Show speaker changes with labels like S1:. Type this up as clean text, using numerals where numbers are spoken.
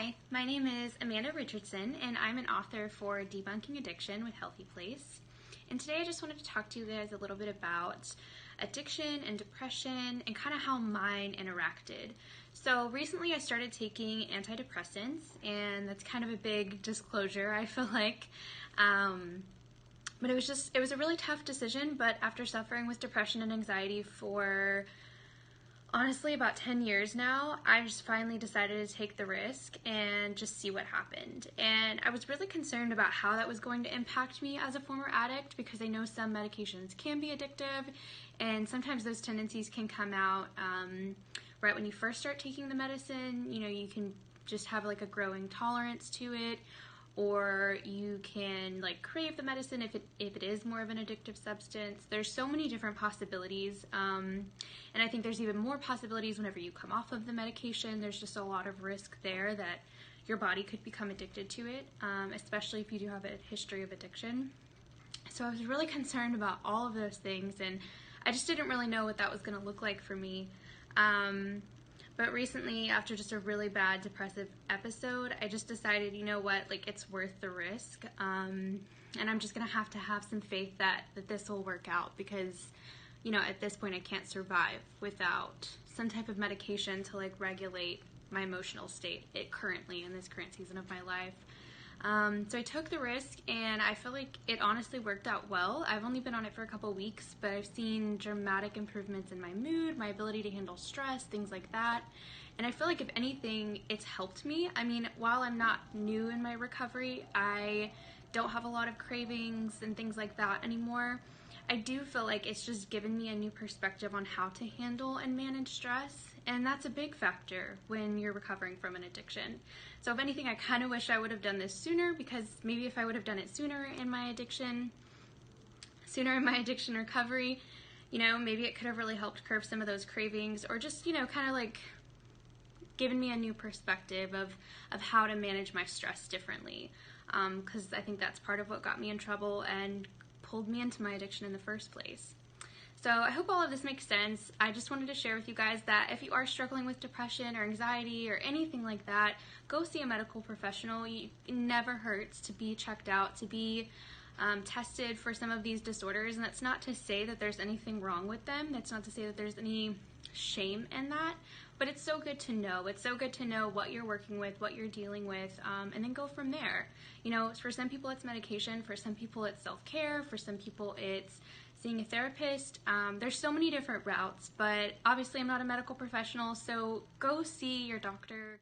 S1: Hi, my name is Amanda Richardson, and I'm an author for Debunking Addiction with HealthyPlace. And today I just wanted to talk to you guys a little bit about addiction and depression and kind of how mine interacted. So recently I started taking antidepressants, and that's kind of a big disclosure, I feel like. But it was a really tough decision, but after suffering with depression and anxiety for honestly about 10 years now, I just finally decided to take the risk and just see what happened. And I was really concerned about how that was going to impact me as a former addict, because I know some medications can be addictive, and sometimes those tendencies can come out right when you first start taking the medicine. You know, you can just have like a growing tolerance to it, or you can like crave the medicine if it is more of an addictive substance. There's so many different possibilities, and I think there's even more possibilities whenever you come off of the medication. There's just a lot of risk there that your body could become addicted to it, especially if you do have a history of addiction. So I was really concerned about all of those things, and I just didn't really know what that was going to look like for me. But recently, after just a really bad depressive episode, I just decided, you know what, like, it's worth the risk. And I'm just going to have some faith that this will work out, because, you know, at this point I can't survive without some type of medication to like regulate my emotional state currently in this current season of my life. So I took the risk, and I feel like it honestly worked out well. I've only been on it for a couple weeks, but I've seen dramatic improvements in my mood, my ability to handle stress, things like that. And I feel like if anything, it's helped me. I mean, while I'm not new in my recovery, I don't have a lot of cravings and things like that anymore. I do feel like it's just given me a new perspective on how to handle and manage stress, and that's a big factor when you're recovering from an addiction. So if anything, I kind of wish I would have done this sooner, because maybe if I would have done it sooner in my addiction recovery, you know, maybe it could have really helped curb some of those cravings, or just, you know, kind of like given me a new perspective of how to manage my stress differently, because I think that's part of what got me in trouble and pulled me into my addiction in the first place. So I hope all of this makes sense. I just wanted to share with you guys that if you are struggling with depression or anxiety or anything like that, go see a medical professional. It never hurts to be checked out, to be tested for some of these disorders. And that's not to say that there's anything wrong with them. That's not to say that there's any shame in that. But it's so good to know. It's so good to know what you're working with, what you're dealing with, and then go from there. You know, for some people it's medication, for some people it's self-care, for some people it's seeing a therapist. There's so many different routes, but obviously I'm not a medical professional, so go see your doctor.